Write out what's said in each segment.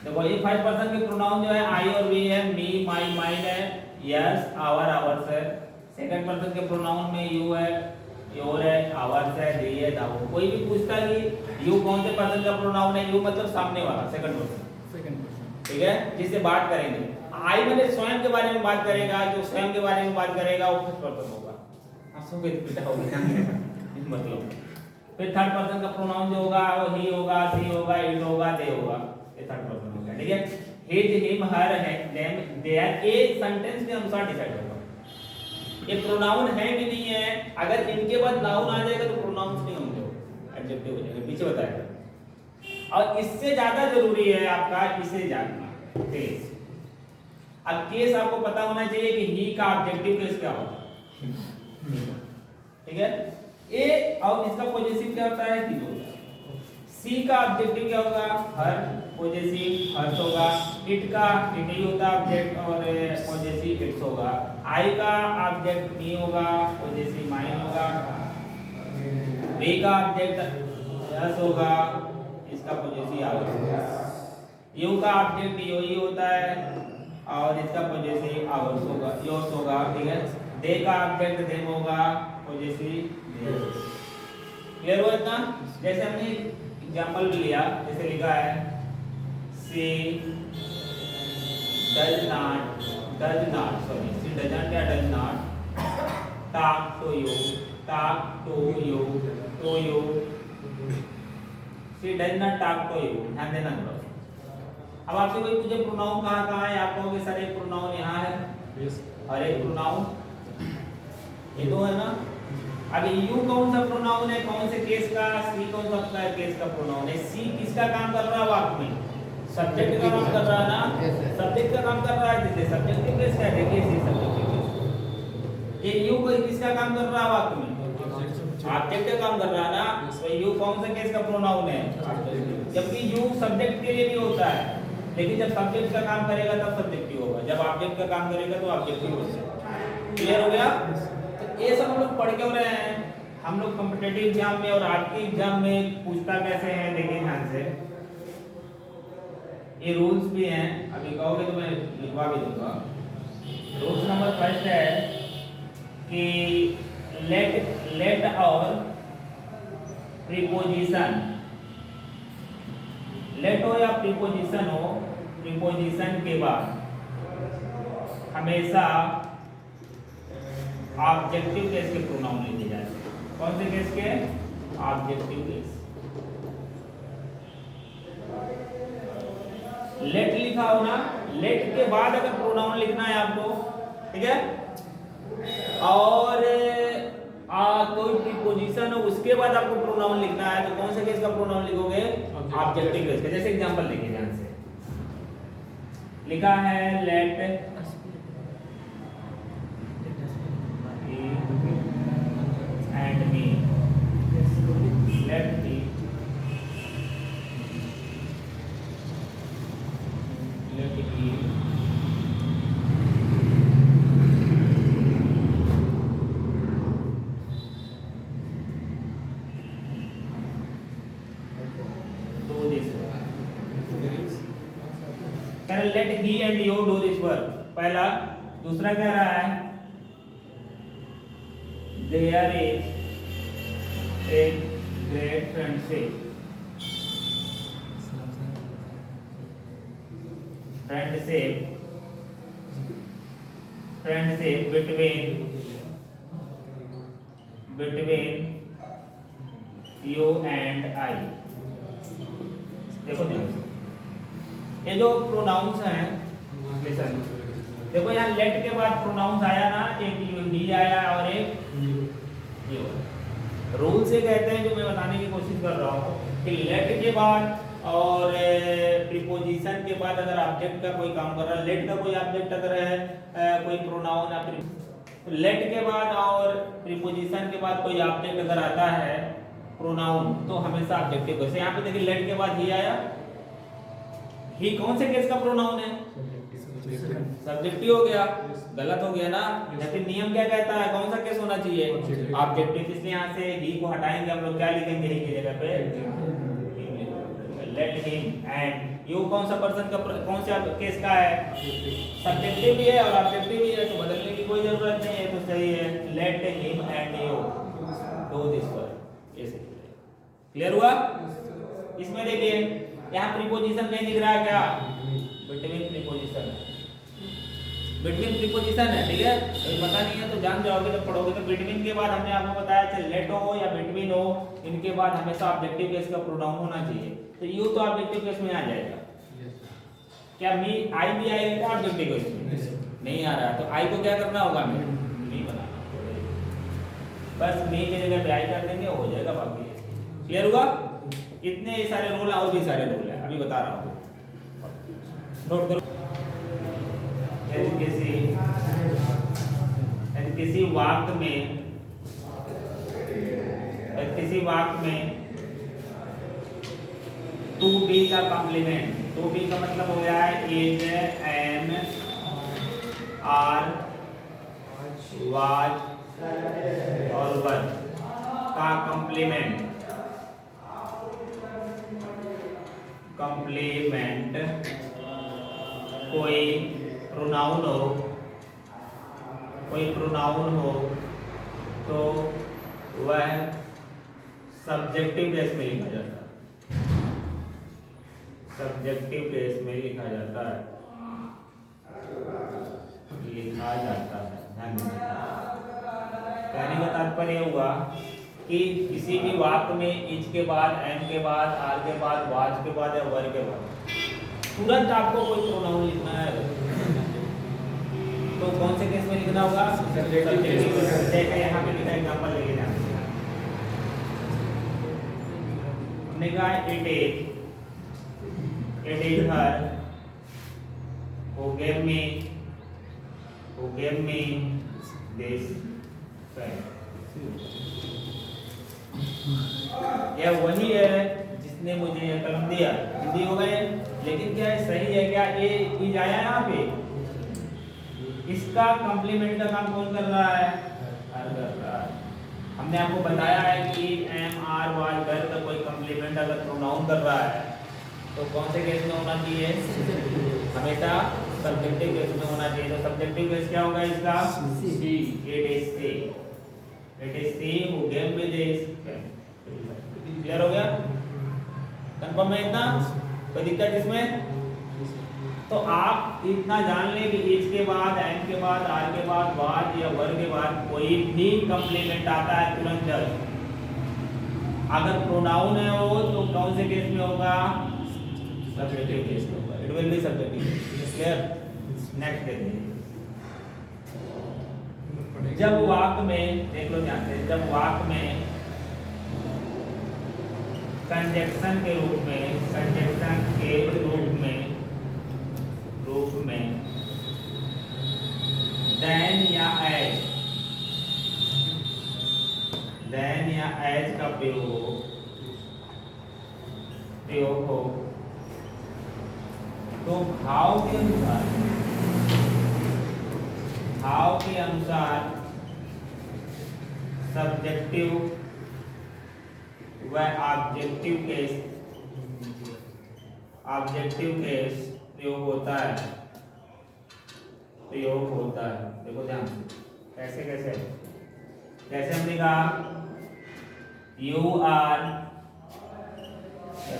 देखो ये first person के प्रोनाउन जो है आई और वी है, मी, माई, माइन है, यस, आवर, आवर्स है। सेकंड पर्सन के प्रोनाउन में यू है, योर है, आवर्स है, दे है, दाओ। कोई भी पूछता है कि यू कौन से पर्सन का प्रोनाउन है, यू मतलब सामने वाला, सेकंड पर्सन, ठीक है, जिससे बात करेंगे। आई मतलब स्वयं के बारे में बात करेगा, जो स्वयं के बारे में बात करेगा वो फर्स्ट पर्सन होगा। आंसू के पिटा होगा मतलब। फिर थर्ड पर्सन का प्रोनाउन जो होगा वो ही होगा, सी होगा, इट होगा, दे होगा, ये थर्ड पर्सन होगा, ठीक है। हिज, हिम, हर है, देम, देयर, ये सेंटेंस के अनुसार डिसाइड होगा ये प्रोनाउन है कि नहीं है। अगर इनके बाद नाउन आ जाएगा तो प्रोनाउंस नहीं होंगे, एडजेक्टिव हो जाएगा, पीछे बताएगा। और इससे ज्यादा जरूरी है आपका इसे जानना, केस। अब केस आपको पता होना चाहिए कि ही का ऑब्जेक्टिव केस क्या होगा, ठीक है। ए और इसका पॉजिटिव क्या होता है, कि होता है। सी का ऑब्जेक्टिव क्या होगा, हर, पॉजिटिव हर्ष होगा। इट का इट ही होता ऑब्जेक्ट और पॉजिटिव इट्स होगा। आई का ऑब्जेक्ट मी होगा, पॉजिटिव माइन होगा। वे का ऑब्जेक्ट यस होगा, इसका पॉजिटिव आवर्स होगा। यू का ऑब्जेक्ट यो ही होता है और इसका पॉजिटिव आवर्स होगा, योर्स होगा, ठीक है। दे का ऑब्जेक्ट देम होगा, पॉजिटिव क्लियर हुआ इतना। जैसे हमने एग्जांपल भी लिया, जैसे लिखा है she does not sorry she doesn't या does not talk to you she does not talk to you, ध्यान देना थोड़ा। अब आपसे कोई पूछे प्रोनाउन कहाँ है, आप कहोगे सर एक प्रोनाउन यहाँ है, और एक प्रोनाउन ये दो है ना। अब यू कौन सा प्रोनाउन है, कौन से केस का, सी कौन सा केस का प्रोनाउन है। सी किसका काम कर रहा है वाक्य में, सब्जेक्ट का काम कर रहा है ना, सब्जेक्ट का काम कर रहा है, जिससे सब्जेक्टिव केस क्या है, देखिए सी सब्जेक्टिव केस। ये यू किसका काम कर रहा है वाक्य में, ऑब्जेक्ट का काम कर रहा है ना, तो यू कौन सा केस का प्रोनाउन है, जबकि यू सब्जेक्ट के लिए भी होता है, लेकिन जब सब्जेक्ट का काम करेगा तब सब्जेक्टिव होगा, जब ऑब्जेक्ट का काम करेगा तो ऑब्जेक्टिव होगा। क्लियर हो गया। ये सब हम लोग पढ़ क्यों रहे हैं, हम लोग कॉम्पिटिटिव एग्जाम में और आपके एग्जाम में पूछता कैसे हैं, देखिए ध्यान से। ये रूल्स भी हैं, अभी कहोगे तो मैं लिखवा भी दूंगा। रूल्स नंबर फर्स्ट है कि लेट और प्रीपोजिशन, लेट हो या प्रीपोजिशन हो, प्रीपोजिशन के बाद हमेशा ऑब्जेक्टिव केस के प्रोनाउन लिखे जाते हैं। कौन से केस के, ऑब्जेक्टिव केस। लेट लिखा हो ना, लेट के बाद अगर प्रोनाउन लिखना है आपको, ठीक है, और कोई प्रीपोजिशन हो उसके बाद आपको प्रोनाउन लिखना है, तो कौन से केस का प्रोनाउन लिखोगे, ऑब्जेक्टिव केस का। जैसे एग्जांपल देखिए ध्यान से, लिखा है late and me, let me, do this work. Let he and you do this work, पहला। दूसरा कह रहा है there is a great friendship between you and I। देखो ये जो प्रोनाउंस हैं, लिसन, देखो यहाँ लेट के बाद प्रोनाउंस आया ना, एक ही आया और एक यू। रूल से कहते हैं, जो मैं बताने की कोशिश कर रहा हूँ कि लेट के बाद और प्रीपोजिशन के बाद अगर ऑब्जेक्ट का कोई काम कर रहा है, लेट का कोई ऑब्जेक्ट अगर है, कोई प्रोनाउन या लेट के बाद और प्रीपोजिशन के बाद कोई ऑब्जेक्ट अगर आता है प्रोनाउन, तो हमेशा ऑब्जेक्टिव। जैसे यहाँ पे देखिए लेट के बाद ही आया, ही कौन से केस का प्रोनाउन है, सब्जेक्टिव हो गया, गलत हो गया ना। लेकिन नियम क्या कहता है, कौन सा केस होना चाहिए, ऑब्जेक्टिव। इसलिए यहाँ से ही को हटाएंगे हम लोग, क्या लिखेंगे ही की जगह पे, लेट हिम एंड यू कौन सा पर्सन का कौन सा केस का है, सब्जेक्टिव भी है और ऑब्जेक्टिव भी है, तो बदलने की कोई जरूरत नहीं है, तो सही है। Let him and you do this work, ऐसे क्लियर हुआ। इसमें देखिए यहाँ प्रीपोजिशन नहीं दिख रहा है क्या, बिटवीन प्रीपोजिशन, बिटवीन प्रीपोजिशन है, ठीक है। तो पता नहीं है तो जान जाओगे जब पढ़ोगे। तो बिटवीन के बाद हमने आपको बताया चाहे लेट हो या बिटवीन हो, इनके बाद हमेशा ऑब्जेक्टिव केस का प्रोनाउन होना चाहिए। तो यू तो ऑब्जेक्टिव केस में आ जाएगा। क्या मी आई भी आएगा क्या ऑब्जेक्टिव केस में? नहीं आ रहा, तो आई को क्या करना होगा, मी बनाना, बस मी की जगह पे आई कर देंगे, हो जाएगा। बाकी क्लियर हुआ। इतने सारे रूल और भी सारे रूल है, अभी बता रहा हूँ, नोट करो। किसी वाक्य में टू बी का कॉम्प्लीमेंट, टू बी का मतलब हो गया है इज, एम, आर, वाज और वर का कॉम्प्लीमेंट, कोई प्रोनाउन हो, तो वह सब्जेक्टिव केस में लिखा जाता है, सब्जेक्टिव केस में लिखा जाता है, कहने का तात्पर्य हुआ कि किसी भी वाक्य में इज के बाद, एम के बाद, आर के बाद, वाज के बाद या वर के बाद तुरंत आपको कोई प्रोनाउन लिखना है, तो कौन से केस में लिखना होगा, देखिए यहाँ पे लिखा एग्जांपल लेके जाना। हमने कहा it is her who gave me this pen। यह वही है जिसने मुझे यह कलम दिया। हिंदी हो गए, लेकिन क्या है सही है क्या, ये इज आया यहाँ पे, इसका कॉम्प्लीमेंट का काम कौन कर रहा है, हर कर रहा है। हमने आपको बताया है कि एम, आर, वाज, वर का कोई कॉम्प्लीमेंट अगर प्रोनाउन कर रहा है तो कौन से केस में होना चाहिए, हमेशा सब्जेक्टिव केस में होना चाहिए। तो सब्जेक्टिव केस क्या होगा इसका, see, it is she who gave me this pen. Clear हो गया, कंफर्म है इतना, कोई दिक्कत इसमें? तो आप इतना जान लें कि इज के बाद, एम के बाद, आर के बाद, वाज या वर के बाद कोई भी कॉम्प्लीमेंट आता है तुरंत जज, अगर प्रोनाउन है वो तो कौन से केस में होगा, सब्जेक्टिव केस में होगा, it will be subjective. Clear, next देखिए। जब वाक्य में, देख लो ध्यान से, जब वाक्य में कंजक्शन के रूप में देन या एज का प्रयोग हो तो भाव के अनुसार सब्जेक्टिव व ऑब्जेक्टिव केस प्रयोग होता है। देखो ध्यान से, कैसे हमने कहा, you are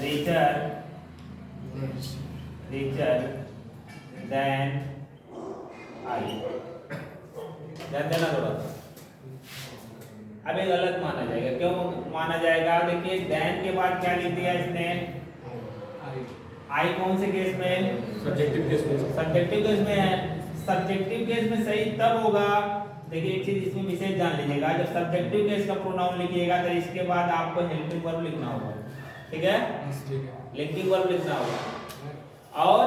richer than I, ध्यान देना थोड़ा। अब ये गलत माना जाएगा, क्यों माना जाएगा, देखिए देन के बाद क्या लिख दिया इसने, आई कौन से केस में, सब्जेक्टिव केस में है। सब्जेक्टिव केस में सही तब होगा, देखिए एक चीज इसमें विशेष जान लीजिएगा, जब सब्जेक्टिव केस का प्रोनाउन लिखिएगा तो इसके बाद आपको हेल्पिंग वर्ब लिखना होगा, ठीक है, लिंकिंग वर्ब लिखना होगा। और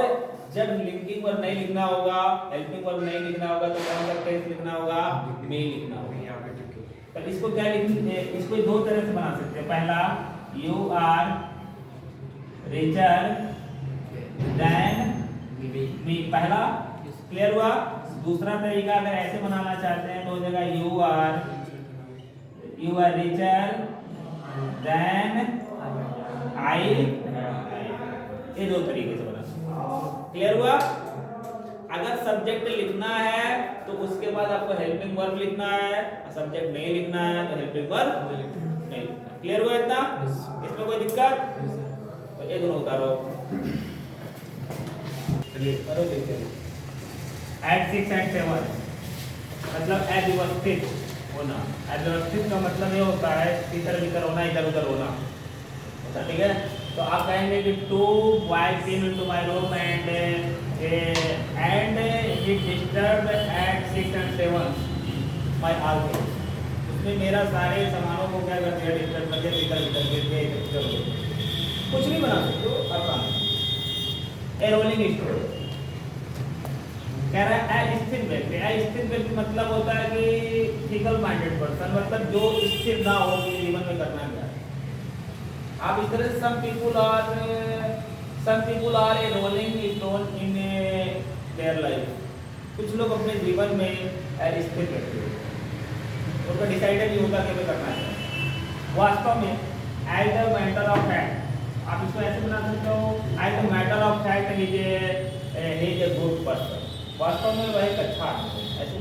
जब लिंकिंग वर्ब नहीं लिखना होगा, हेल्पिंग वर्ब नहीं लिखना होगा, तो कौन सा केस लिखना होगा, मे लिखना होगा। तब इसको क्या लिखेंगे, इसको दो तरह से बना सकते हैं। पहला, you are richer than me, पहला, क्लियर हुआ। दूसरा तरीका अगर ऐसे बनाना चाहते हैं तो हो जाएगा you are richer than I, ये दो तरीके से बना क्लियर हुआ? अगर सब्जेक्ट लिखना है तो उसके बाद आपको हेल्पिंग वर्ब लिखना है, सब्जेक्ट नहीं लिखना है तो हेल्पिंग वर्ब नहीं लिखना। क्लियर हुआ इतना? इसमें कोई दिक्कत? तो ये दोनों उतारो, चलिए करो देखते हैं। एट 6 एंड 7 मतलब अव्यवस्थित होना। अव्यवस्थित का मतलब ये होता है इधर उधर होना, इधर उधर होना, ठीक है? तो आप कहेंगे कि 2 boys came into my room and it disturbed at 6 and 7 my all things। उसमें मेरा सारे सामानों को क्या कर दिया, डिस्टर्ब कर दिया, इधर उधर गिर गए, इधर उधर कुछ भी बना सकते हो आसान। ए रोलिंग स्टोरी कह रहा है अस्थिर व्यक्ति। अस्थिर व्यक्ति मतलब होता है कि फिकल माइंडेड पर्सन, मतलब जो स्थिर ना हो कि जीवन में करना क्या है। आप इस तरह से some people are a rolling stone in their life। कुछ लोग अपने जीवन में स्थिर रहते हैं, उनका डिसाइडेड नहीं होता कि करना है। वास्तव में as a matter of fact आप इसको ऐसे बना सकते हो, as a matter of fact he is a good person. वास्तव में वह एक अच्छा आदमी है। ऐसे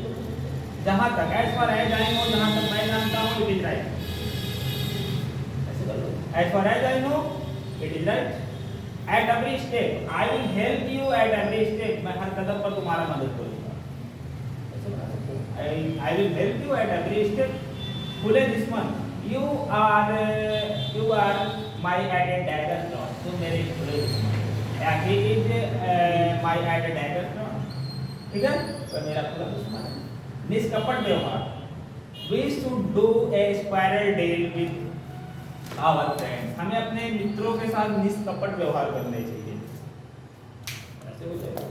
जहाँ तक as far as I know, जहाँ तक मैं जानता हूँ it is right. As far as I know, it is right. At every step, I will help you at every step। मैं हर कदम पर तुम्हारा मदद करूँगा। I will help you at every step। खुले दुश्मन, you are my added dagger stone। तुम मेरे खुले दुश्मन। He is my added dagger stone। ठीक है? तो मेरा खुला दुश्मन है। निष्कपट व्यवहार। We should do a spiral deal with our friends। हमें अपने मित्रों के साथ निष्कपट व्यवहार करने चाहिए। ऐसे हो जाएगा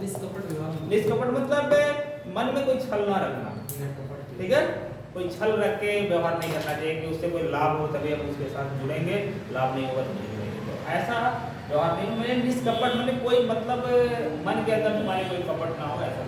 निष्कपट मतलब मन में कोई छल ना रखना, ठीक है? कोई छल रख के व्यवहार नहीं करना चाहिए कि उससे कोई लाभ हो तभी हम उसके साथ जुड़ेंगे, लाभ नहीं होगा तो नहीं जुड़ेंगे। तो ऐसा व्यवहार नहीं। मैंने निष्कपट मतलब कोई मतलब मन के अंदर तुम्हारी कोई कपट ना हो, ऐसा।